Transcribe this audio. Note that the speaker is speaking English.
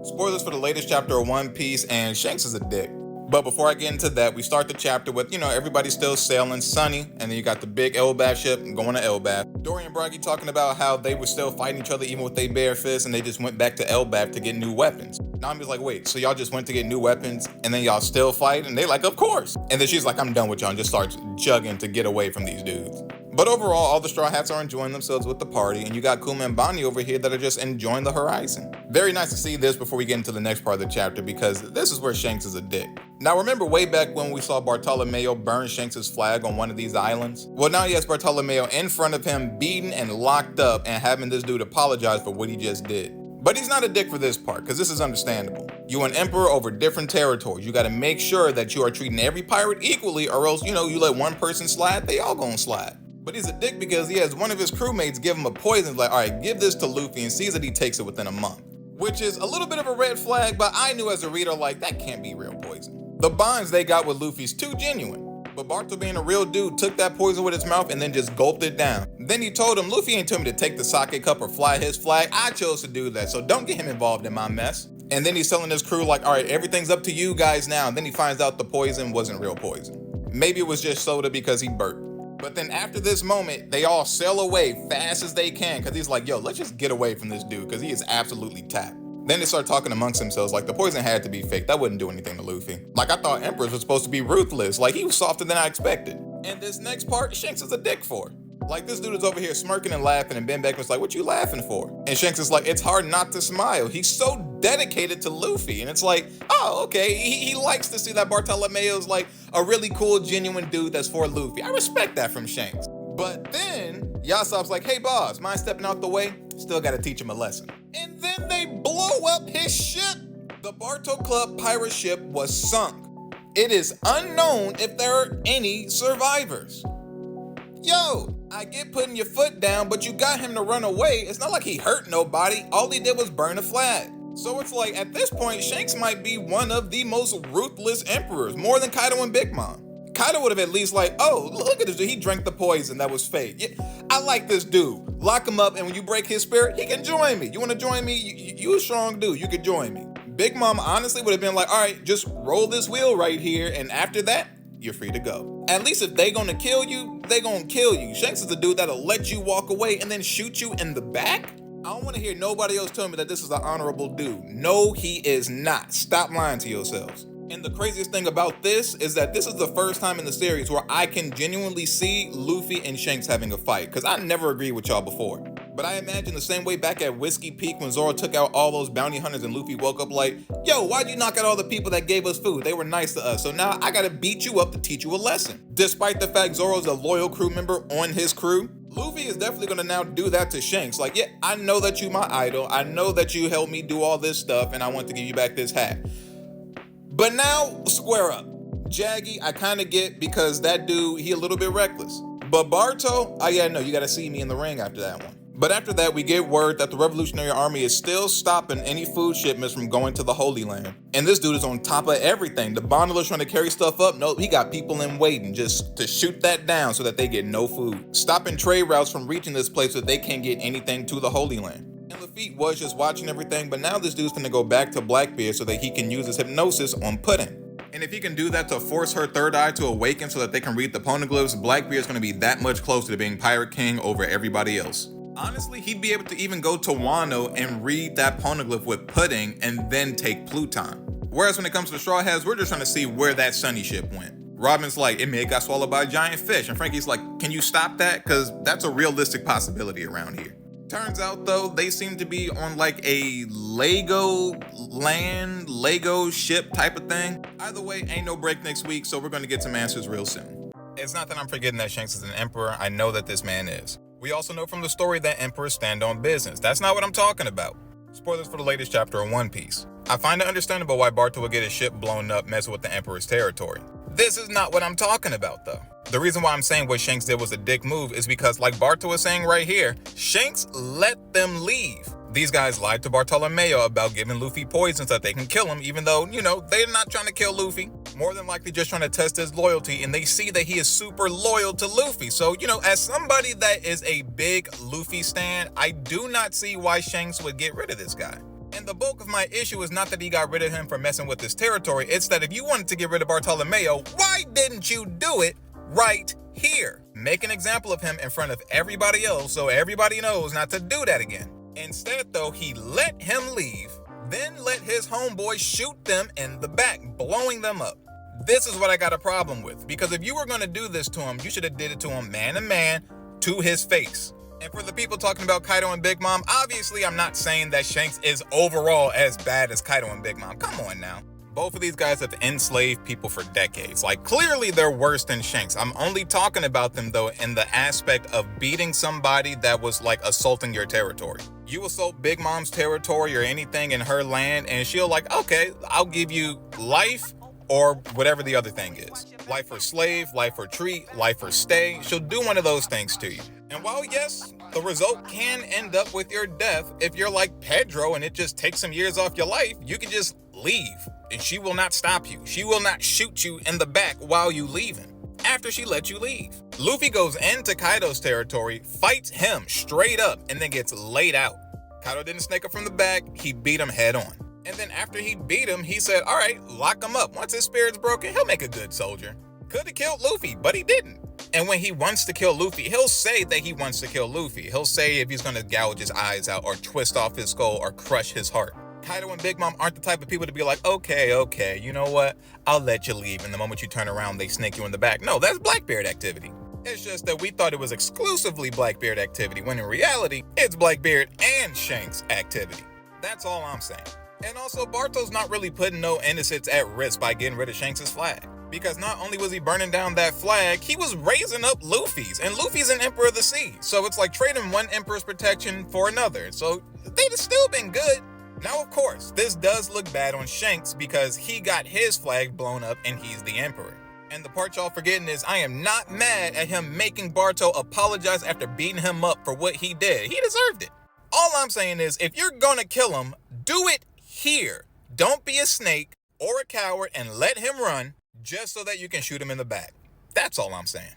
Spoilers for the latest chapter of One Piece, and Shanks is a dick. But before I get into that, we start the chapter with, everybody still sailing sunny, and then you got the big Elbaf ship going to Elbaf. Dory and Bragi talking about how they were still fighting each other even with their bare fists, and they just went back to Elbaf to get new weapons. Nami's like, wait, so y'all just went to get new weapons, and then y'all still fight? And they like, of course. And then she's like, I'm done with y'all, and just starts jugging to get away from these dudes. But overall, all the Straw Hats are enjoying themselves with the party, and you got Kuma and Bonnie over here that are just enjoying the horizon. Very nice to see this before we get into the next part of the chapter, because this is where Shanks is a dick. Now remember way back when we saw Bartolomeo burn Shanks' flag on one of these islands? Well, now he has Bartolomeo in front of him, beaten and locked up, and having this dude apologize for what he just did. But he's not a dick for this part, because this is understandable. You an emperor over different territories. You gotta make sure that you are treating every pirate equally, or else, you let one person slide, they all gonna slide. But he's a dick because he has one of his crewmates give him a poison, like, all right, give this to Luffy, and sees that he takes it within a month. Which is a little bit of a red flag, but I knew as a reader, like, that can't be real poison. The bonds they got with Luffy's too genuine. But Barto, being a real dude, took that poison with his mouth and then just gulped it down. Then he told him, Luffy ain't told me to take the sake cup or fly his flag. I chose to do that, so don't get him involved in my mess. And then he's telling his crew, like, all right, everything's up to you guys now. And then he finds out the poison wasn't real poison. Maybe it was just soda because he burped. But then after this moment, they all sail away fast as they can, because he's like, yo, let's just get away from this dude, because he is absolutely tapped. Then they start talking amongst themselves, like the poison had to be fake. That wouldn't do anything to Luffy. Like, I thought emperors were supposed to be ruthless. Like, he was softer than I expected. And this next part, Shanks is a dick for. Like, this dude is over here smirking and laughing, and Ben Beckman's like, what you laughing for? And Shanks is like, it's hard not to smile. He's so dedicated to Luffy. And it's like, oh, okay. He likes to see that Bartolomeo's like a really cool, genuine dude that's for Luffy. I respect that from Shanks. But then Yasop's like, hey boss, mind stepping out the way? Still gotta teach him a lesson. And then they blow up his ship. The Barto Club pirate ship was sunk. It is unknown if there are any survivors. Yo, I get putting your foot down, but you got him to run away. It's not like he hurt nobody. All he did was burn a flag. So it's like, at this point, Shanks might be one of the most ruthless emperors, more than Kaido and Big Mom. Kaido would have at least like, oh, look at this dude. He drank the poison that was fake. Yeah, I like this dude. Lock him up, and when you break his spirit, he can join me. You want to join me? You a strong dude. You could join me. Big Mom honestly would have been like, all right, just roll this wheel right here, and after that, you're free to go. At least if they gonna kill you, they gonna kill you. Shanks is the dude that'll let you walk away and then shoot you in the back. I don't want to hear nobody else tell me that this is an honorable dude. No, he is not. Stop lying to yourselves. And the craziest thing about this is that this is the first time in the series where I can genuinely see Luffy and Shanks having a fight, because I never agreed with y'all before. But I imagine the same way back at Whiskey Peak when Zoro took out all those bounty hunters and Luffy woke up like, yo, why'd you knock out all the people that gave us food? They were nice to us, so now I gotta beat you up to teach you a lesson. Despite the fact Zoro's a loyal crew member on his crew, Luffy is definitely gonna now do that to Shanks. Like, yeah, I know that you my idol. I know that you helped me do all this stuff, and I want to give you back this hat. But now, square up. Jaggy, I kind of get, because that dude, he a little bit reckless. But Barto, oh yeah, no, you gotta see me in the ring after that one. But after that, we get word that the Revolutionary Army is still stopping any food shipments from going to the Holy Land. And this dude is on top of everything. The bondler's trying to carry stuff up. Nope, he got people in waiting just to shoot that down so that they get no food. Stopping trade routes from reaching this place so they can't get anything to the Holy Land. And Luffy was just watching everything, but now this dude's gonna go back to Blackbeard so that he can use his hypnosis on Pudding. And if he can do that to force her third eye to awaken so that they can read the poneglyphs, Blackbeard's gonna be that much closer to being Pirate King over everybody else. Honestly, he'd be able to even go to Wano and read that poneglyph with Pudding and then take Pluton. Whereas when it comes to the Straw Hats, we're just trying to see where that Sunny ship went. Robin's like, it may have got swallowed by a giant fish. And Frankie's like, can you stop that? Because that's a realistic possibility around here. Turns out though, they seem to be on like a Lego land, Lego ship type of thing. Either way, ain't no break next week, so we're gonna get some answers real soon. It's not that I'm forgetting that Shanks is an emperor. I know that this man is. We also know from the story that emperors stand on business. That's not what I'm talking about. Spoilers for the latest chapter of One Piece. I find it understandable why Barto would get his ship blown up messing with the emperor's territory. This is not what I'm talking about though. The reason why I'm saying what Shanks did was a dick move is because, like Barto is saying right here, Shanks let them leave. These guys lied to Bartolomeo about giving Luffy poison so that they can kill him, even though, they're not trying to kill Luffy. More than likely just trying to test his loyalty, and they see that he is super loyal to Luffy. So, as somebody that is a big Luffy stan, I do not see why Shanks would get rid of this guy. And the bulk of my issue is not that he got rid of him for messing with his territory, it's that if you wanted to get rid of Bartolomeo, why didn't you do it right here? Make an example of him in front of everybody else so everybody knows not to do that again. Instead though, he let him leave, then let his homeboys shoot them in the back, blowing them up. This is what I got a problem with, because if you were going to do this to him, you should have did it to him man to man, to his face. And for the people talking about Kaido and Big Mom, obviously I'm not saying that Shanks is overall as bad as Kaido and Big Mom. Come on now. Both of these guys have enslaved people for decades. Like, clearly they're worse than Shanks. I'm only talking about them though in the aspect of beating somebody that was like assaulting your territory. You assault Big Mom's territory or anything in her land and she'll like, okay, I'll give you life or whatever the other thing is. Life or slave, life or treat, life or stay. She'll do one of those things to you. And while yes, the result can end up with your death, if you're like Pedro and it just takes some years off your life, you can just leave and she will not stop you. She will not shoot you in the back while you leaving, after she lets you leave. Luffy goes into Kaido's territory, fights him straight up, and then gets laid out. Kaido didn't snake up from the back, he beat him head on. And then after he beat him, he said, all right, lock him up. Once his spirit's broken, he'll make a good soldier. Could have killed Luffy, but he didn't. And when he wants to kill Luffy, he'll say that he wants to kill Luffy. He'll say if he's going to gouge his eyes out or twist off his skull or crush his heart. Kaido and Big Mom aren't the type of people to be like, okay, you know what? I'll let you leave. And the moment you turn around, they snake you in the back. No, that's Blackbeard activity. It's just that we thought it was exclusively Blackbeard activity, when in reality, it's Blackbeard and Shanks activity. That's all I'm saying. And also, Barto's not really putting no innocents at risk by getting rid of Shanks' flag. Because not only was he burning down that flag, he was raising up Luffy's. And Luffy's an Emperor of the Sea. So it's like trading one Emperor's protection for another. So they'd have still been good. Now, of course, this does look bad on Shanks because he got his flag blown up and he's the Emperor. And the part y'all forgetting is I am not mad at him making Barto apologize after beating him up for what he did. He deserved it. All I'm saying is if you're gonna kill him, do it here. Don't be a snake or a coward and let him run just so that you can shoot him in the back. That's all I'm saying.